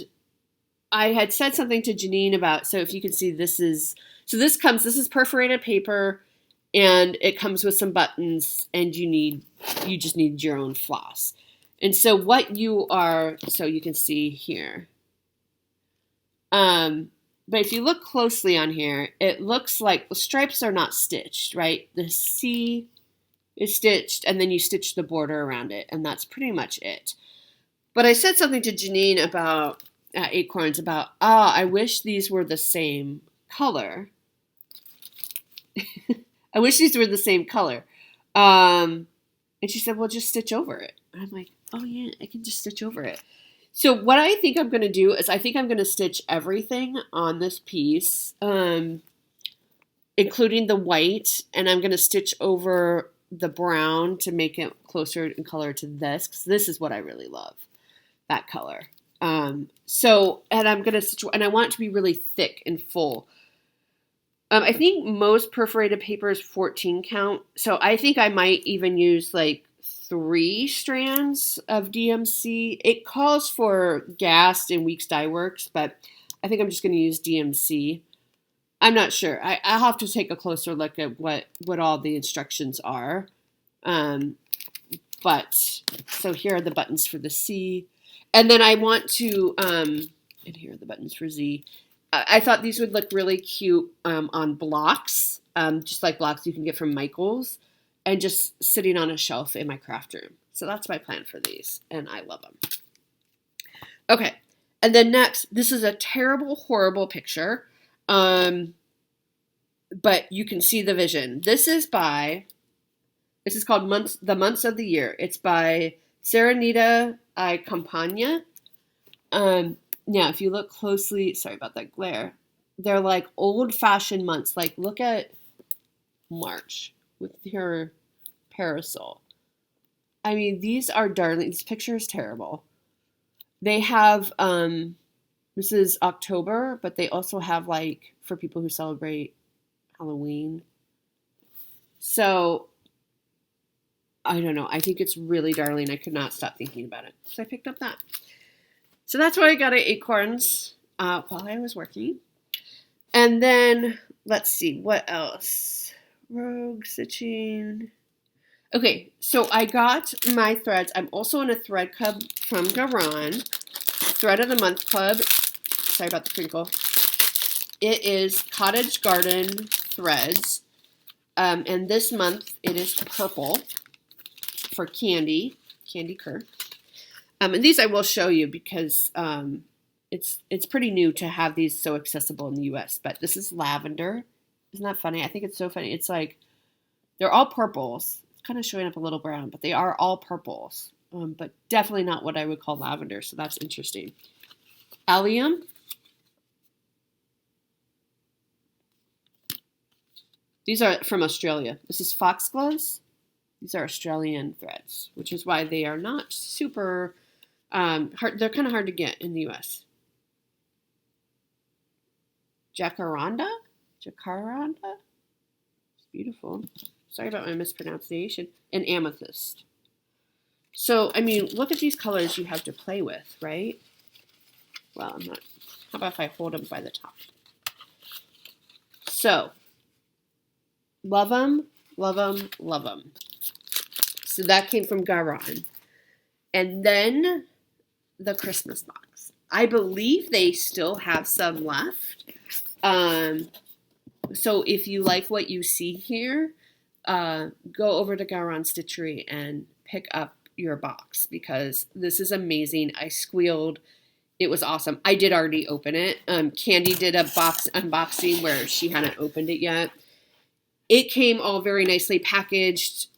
I had said something to Janine about, so if you can see, this is perforated paper, and it comes with some buttons, and you just need your own floss. And so so you can see here. But if you look closely on here, it looks like the stripes are not stitched, right? The C is stitched, and then you stitch the border around it, and that's pretty much it. But I said something to Janine about Acorns about, I wish these were the same color. I wish these were the same color. And she said, well, just stitch over it. And I'm like, oh yeah, I can just stitch over it. So what I think I'm going to do is I think I'm going to stitch everything on this piece, including the white, and I'm going to stitch over the brown to make it closer in color to this, because this is what I really love, that color. And I'm going to stitch, and I want it to be really thick and full. I think most perforated paper is 14 count, so I think I might even use like 3 strands of DMC. It calls for Gast and Weeks Dye Works, but I think I'm just going to use DMC. I'm not sure. I'll have to take a closer look at what all the instructions are. But so here are the buttons for the C. And then I want to, and here are the buttons for Z. I thought these would look really cute on blocks, just like blocks you can get from Michael's, and just sitting on a shelf in my craft room. So that's my plan for these, and I love them. Okay, and then next, this is a terrible, horrible picture, but you can see the vision. This is called The Months of the Year. It's by Serenita I Campagna. Now, if you look closely, sorry about that glare, they're like old-fashioned months. Like, look at March with her parasol. I mean, these are darling. This picture is terrible. They have, this is October, but they also have, like, for people who celebrate Halloween. So, I don't know. I think it's really darling. I could not stop thinking about it. So I picked up that. So that's what I got at Acorns while I was working. And then, let's see, what else? Rogue Stitching. Okay, so I got my threads. I'm also in a thread club from Garon. Thread of the Month Club. Sorry about the crinkle. It is Cottage Garden threads. And this month it is purple for Candy Kerr. And these I will show you because it's pretty new to have these so accessible in the U.S. But this is lavender. Isn't that funny? I think it's so funny. It's like, they're all purples. It's kind of showing up a little brown, but they are all purples. But definitely not what I would call lavender, so that's interesting. Allium. These are from Australia. This is foxgloves. These are Australian threads, which is why they are not super hard. They're kind of hard to get in the U.S. Jacaranda? Jacaranda? It's beautiful. Sorry about my mispronunciation. And amethyst. So, I mean, look at these colors you have to play with, right? Well, I'm not. How about if I hold them by the top? So, love them, love them, love them. So that came from Garon. And then the Christmas box. I believe they still have some left. So if you like what you see here, go over to Garon Stitchery and pick up your box because this is amazing. I squealed. It was awesome. I did already open it. Candy did a box unboxing where she hadn't opened it yet. It came all very nicely packaged.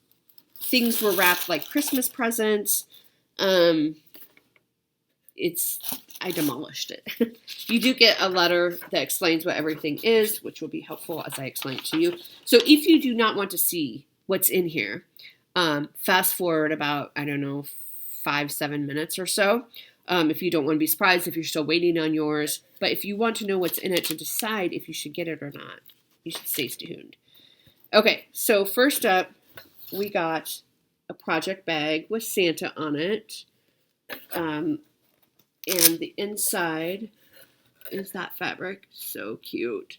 Things were wrapped like Christmas presents. I demolished it. You do get a letter that explains what everything is, which will be helpful as I explain it to you. So if you do not want to see what's in here, fast forward about, I don't know, 5-7 minutes or so. If you don't want to be surprised if you're still waiting on yours. But if you want to know what's in it to decide if you should get it or not, you should stay tuned. Okay, so first up, we got a project bag with Santa on it. And the inside is that fabric. So cute.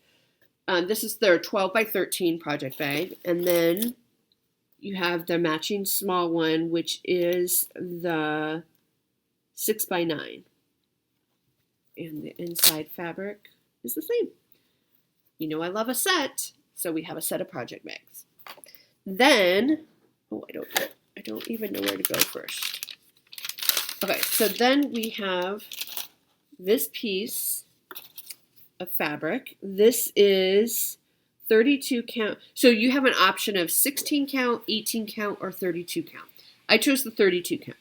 This is their 12 by 13 project bag. And then you have the matching small one, which is the 6 by 9. And the inside fabric is the same. You know I love a set, so we have a set of project bags. Then, I don't even know where to go first. Okay, so then we have this piece of fabric. This is 32 count. So you have an option of 16 count, 18 count, or 32 count. I chose the 32 count.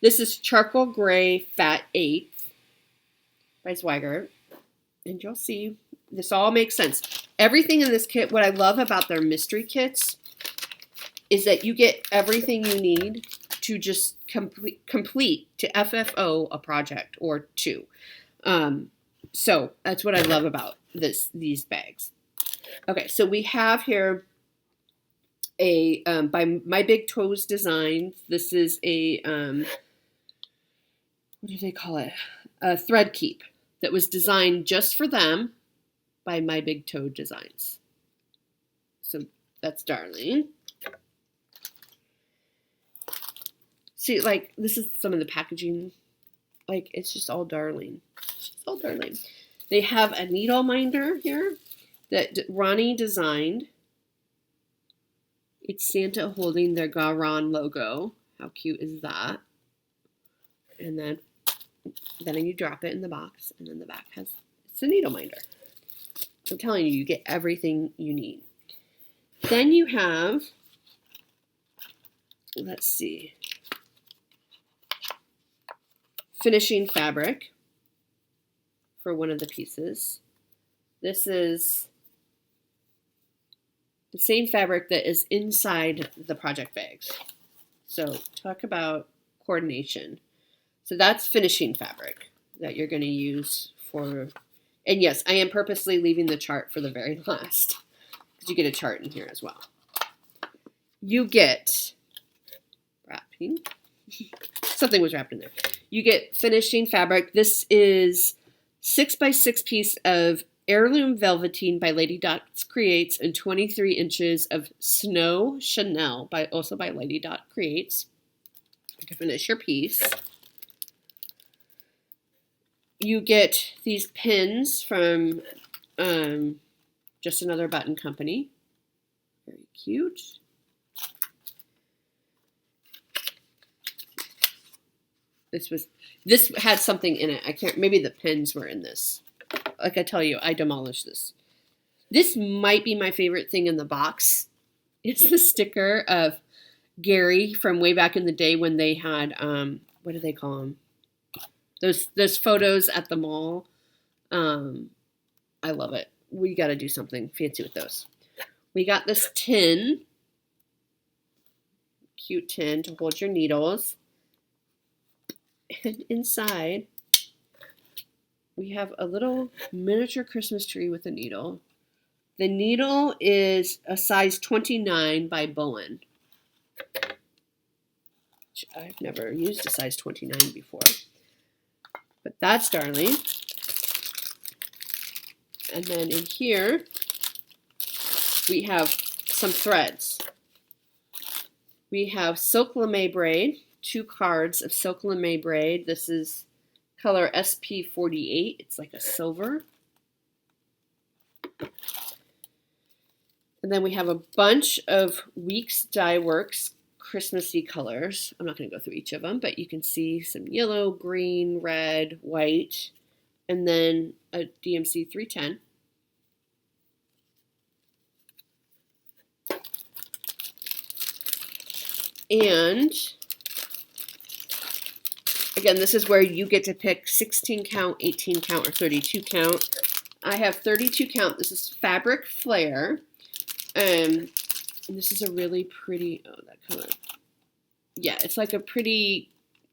This is Charcoal Gray Fat 8 by Swagger. And you'll see, this all makes sense. Everything in this kit, what I love about their mystery kits is that you get everything you need to just complete to FFO a project or two. So that's what I love about these bags. Okay, so we have here a by My Big Toes Designs. This is a what do they call it? A thread keep that was designed just for them by My Big Toe Designs. So that's darling. See, like, this is some of the packaging. Like, it's just all darling. It's just all darling. They have a needle minder here that Ronnie designed. It's Santa holding their Garon logo. How cute is that? And then you drop it in the box, and then the back has, it's a needle minder. I'm telling you, you get everything you need. Then you have, let's see, finishing fabric for one of the pieces. This is the same fabric that is inside the project bags. So talk about coordination. So that's finishing fabric that you're going to use for, and yes, I am purposely leaving the chart for the very last because you get a chart in here as well. You get wrapping. Something was wrapped in there. You get finishing fabric. This is 6 by 6 piece of heirloom velveteen by Lady Dot Creates and 23 inches of Snow Chanel also by Lady Dot Creates to finish your piece. You get these pins from Just Another Button Company. Very cute. This had something in it. I can't, maybe the pins were in this. Like I tell you, I demolished this. This might be my favorite thing in the box. It's the sticker of Gary from way back in the day when they had, what do they call them? Those photos at the mall. I love it. We got to do something fancy with those. We got this tin. Cute tin to hold your needles. And inside we have a little miniature Christmas tree with a needle. The needle is a size 29 by Bowen. Which I've never used a size 29 before. But that's darling. And then in here, we have some threads. We have silk lame braid, 2 cards of silk lame braid. This is color SP48. It's like a silver. And then we have a bunch of Weeks Dye Works Christmassy colors. I'm not going to go through each of them, but you can see some yellow, green, red, white, and then a DMC 310. And again, this is where you get to pick 16 count, 18 count, or 32 count. I have 32 count. This is Fabric Flare. And this is a really pretty, oh, that color. Yeah, it's like a pretty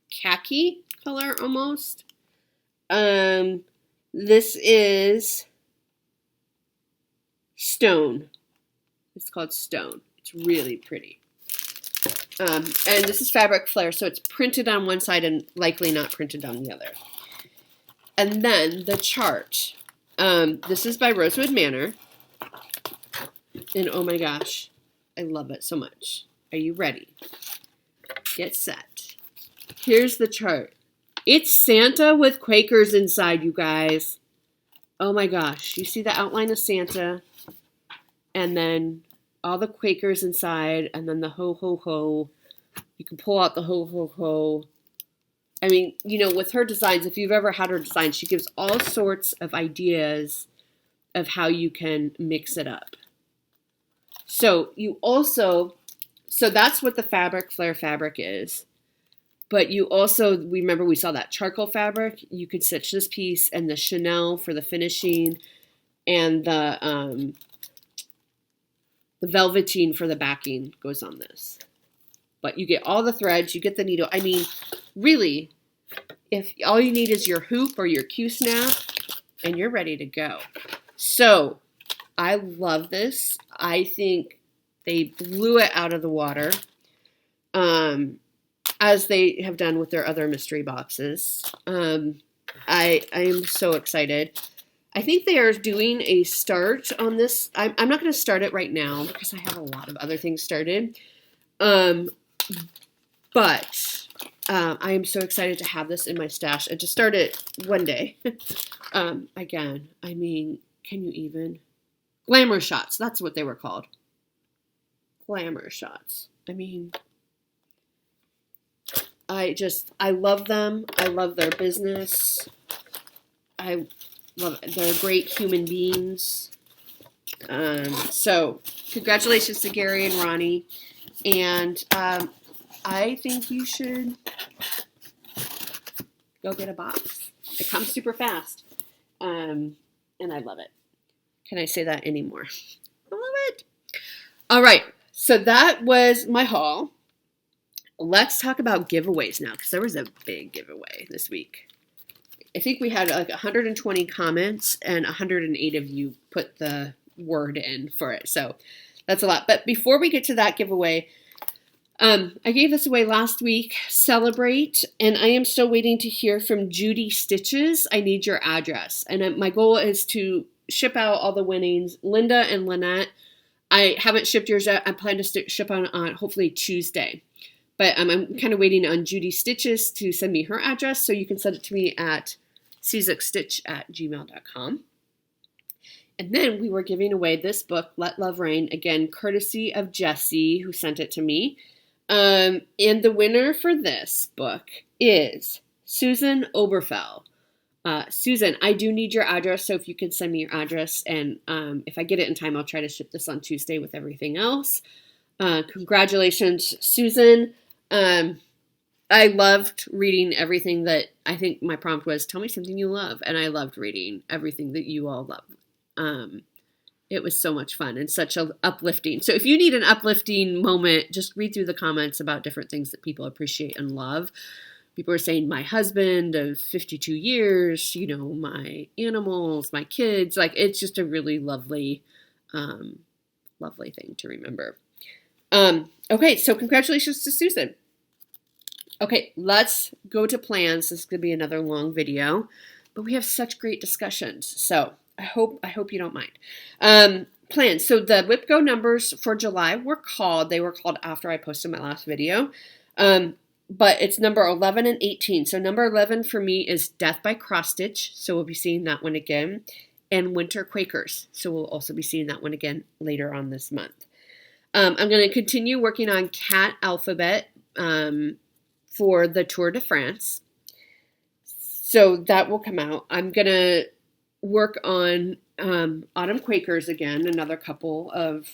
khaki color almost. This is Stone. It's called Stone. It's really pretty. And this is Fabric Flare, so it's printed on one side and likely not printed on the other. And then the chart. This is by Rosewood Manor. And oh my gosh, I love it so much. Are you ready? Get set. Here's the chart. It's Santa with Quakers inside, you guys. Oh my gosh. You see the outline of Santa, and then all the Quakers inside, and then the ho, ho, ho. You can pull out the ho, ho, ho. I mean, you know, with her designs, if you've ever had her design, she gives all sorts of ideas of how you can mix it up. So you also, so that's what the Fabric Flare fabric is. But you also, remember we saw that charcoal fabric. You could stitch this piece and the Chanel for the finishing, and the velveteen for the backing goes on this. But you get all the threads, you get the needle. I mean, really, if all you need is your hoop or your Q-snap, and you're ready to go. So I love this. I think they blew it out of the water, as they have done with their other mystery boxes. I am so excited. I think they are doing a start on this. I'm not going to start it right now because I have a lot of other things started. But I am so excited to have this in my stash and to start it one day. Again, I mean, can you even? Glamour shots. That's what they were called. Glamour shots. I mean, I love them. I love their business. I love it. They're great human beings. So congratulations to Gary and Ronnie. And I think you should go get a box. It comes super fast. And I love it. Can I say that anymore? I love it. All right. So that was my haul. Let's talk about giveaways now, because there was a big giveaway this week. I think we had like 120 comments and 108 of you put the word in for it. So that's a lot. But before we get to that giveaway, I gave this away last week, Celebrate, and I am still waiting to hear from Judy Stitches. I need your address. And my goal is to ship out all the winnings. Linda and Lynette, I haven't shipped yours yet. I plan to ship on hopefully Tuesday. But I'm kind of waiting on Judy Stitches to send me her address, so you can send it to me at czukstitch@gmail.com. And then we were giving away this book, Let Love Rain, again, courtesy of Jessie, who sent it to me. And the winner for this book is Susan Oberfell. Susan, I do need your address, so if you can send me your address, and if I get it in time, I'll try to ship this on Tuesday with everything else. Congratulations, Susan. I loved reading everything that, I think my prompt was, tell me something you love. And I loved reading everything that you all love. It was so much fun and such uplifting. So if you need an uplifting moment, just read through the comments about different things that people appreciate and love, People are saying my husband of 52 years, you know, my animals, my kids. Like, it's just a really lovely, lovely thing to remember. Okay, so congratulations to Susan. Okay, let's go to plans. This is going to be another long video, but we have such great discussions. So I hope you don't mind. Plans. So the Whipgo numbers for July were called. They were called after I posted my last video. But it's number 11 and 18. So number 11 for me is Death by Cross Stitch. So we'll be seeing that one again. And Winter Quakers. So we'll also be seeing that one again later on this month. I'm going to continue working on Cat Alphabet for the Tour de France. So that will come out. I'm going to work on Autumn Quakers again, another couple of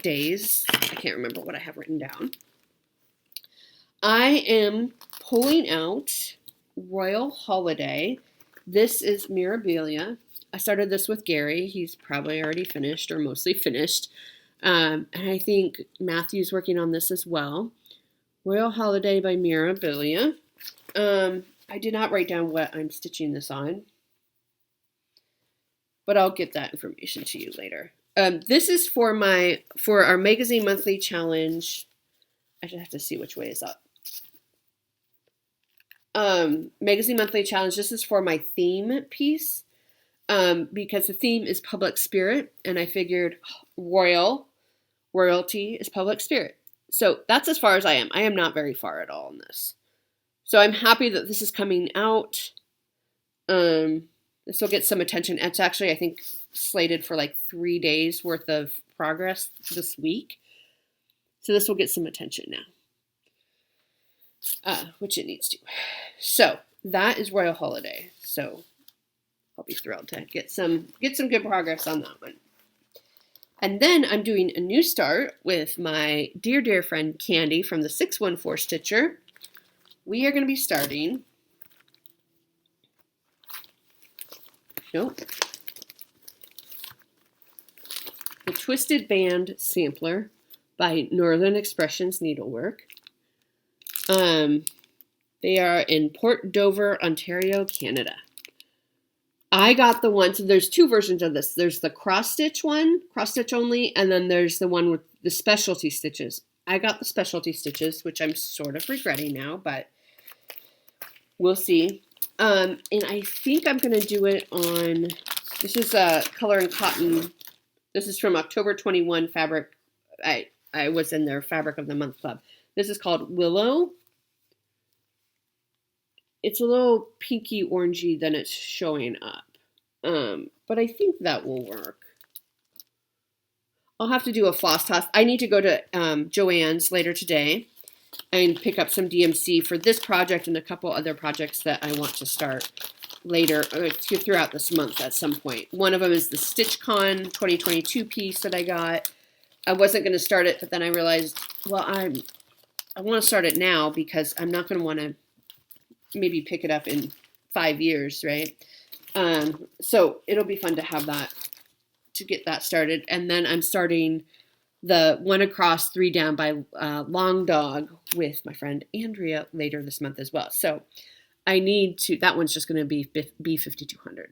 days. I can't remember what I have written down. I am pulling out Royal Holiday. This is Mirabilia. I started this with Gary. He's probably already finished or mostly finished. And I think Matthew's working on this as well. Royal Holiday by Mirabilia. I did not write down what I'm stitching this on, but I'll get that information to you later. This is for our Magazine Monthly Challenge. I should have to see which way is up. Magazine Monthly Challenge. This is for my theme piece because the theme is public spirit, and I figured royalty is public spirit. So that's as far as I am. I am not very far at all in this. So I'm happy that this is coming out. This will get some attention. It's actually, I think, slated for like 3 days worth of progress this week. So this will get some attention now, which it needs to. So that is Royal Holiday. So I'll be thrilled to get some good progress on that one. And then I'm doing a new start with my dear friend Candy from the 614 Stitcher. We are going to be starting. The Twisted Band Sampler by Northern Expressions Needlework. They are in Port Dover, Ontario, Canada. I got the one, so there's two versions of this. There's the cross stitch one, cross stitch only, and then there's the one with the specialty stitches. I got the specialty stitches, which I'm sort of regretting now, but we'll see. And I think I'm going to do it on, this is Color and Cotton. This is from October 21 fabric. I was in their Fabric of the Month Club. This is called Willow. It's a little pinky orangey than it's showing up. But I think that will work. I'll have to do a floss toss. I need to go to Joann's later today and pick up some DMC for this project and a couple other projects that I want to start later throughout this month at some point. One of them is the StitchCon 2022 piece that I got. I wasn't going to start it, but then I realized, well, I want to start it now because I'm not going to want to maybe pick it up in 5 years, right? So it'll be fun to have that, to get that started. And then I'm starting the One Across, Three Down by Long Dog with my friend Andrea later this month as well. So I need to, that one's just going to be B5200.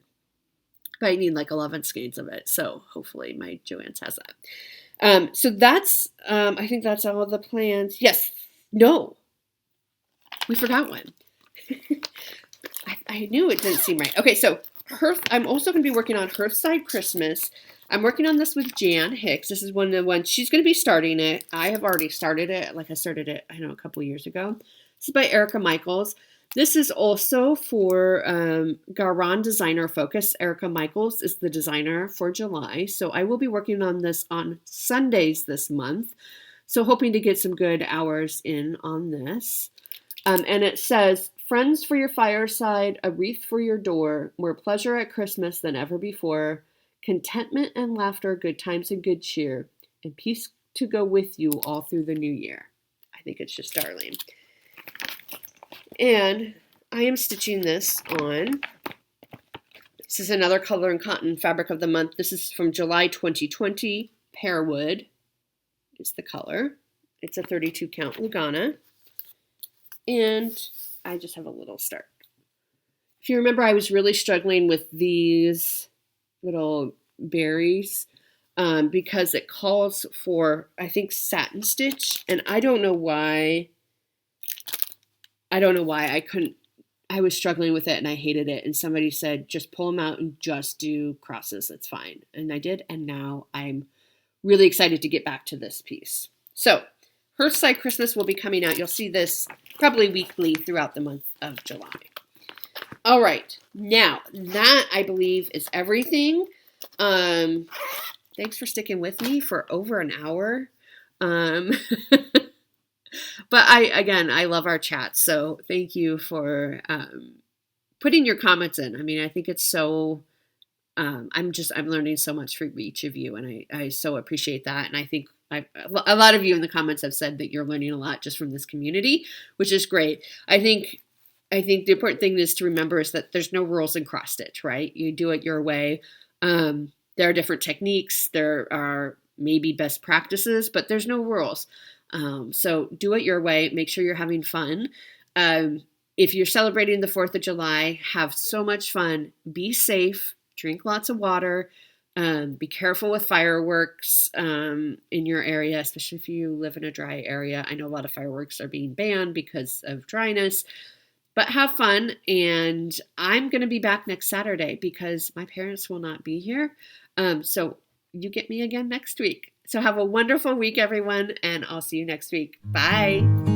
But I need like 11 skeins of it. So hopefully my Joann's has that. So that's, I think that's all the plans. Yes. No. We forgot one. I knew it didn't seem right. Okay, so I'm also going to be working on Hearthside Christmas. I'm working on this with Jan Hicks. This is one of the ones, she's going to be starting it. I have already started it. Like I started it, I don't know, a couple years ago. This is by Erica Michaels. This is also for Garon Designer Focus. Erica Michaels is the designer for July. So I will be working on this on Sundays this month. So hoping to get some good hours in on this. And it says, friends for your fireside, a wreath for your door, more pleasure at Christmas than ever before, contentment and laughter, good times and good cheer, and peace to go with you all through the new year. I think it's just darling. And I am stitching this on, this is another Color and Cotton Fabric of the Month. This is from July 2020. Pearwood is the color. It's a 32 count Lugana. And I just have a little start. If you remember, I was really struggling with these little berries because it calls for, I think, satin stitch, and I don't know why. I was struggling with it and I hated it. And somebody said, just pull them out and just do crosses. It's fine. And I did. And now I'm really excited to get back to this piece. So Hearthside Christmas will be coming out. You'll see this probably weekly throughout the month of July. All right. Now that I believe is everything. Thanks for sticking with me for over an hour. But I love our chat. So thank you for putting your comments in. I mean, I think it's so, I'm learning so much from each of you, and I so appreciate that. And I think a lot of you in the comments have said that you're learning a lot just from this community, which is great. I think the important thing is to remember is that there's no rules in cross stitch, right? You do it your way. There are different techniques. There are maybe best practices, but there's no rules. So do it your way. Make sure you're having fun. If you're celebrating the 4th of July, have so much fun. Be safe. Drink lots of water. Be careful with fireworks in your area, especially if you live in a dry area. I know a lot of fireworks are being banned because of dryness. But have fun. And I'm going to be back next Saturday because my parents will not be here. So you get me again next week. So have a wonderful week, everyone, and I'll see you next week. Bye.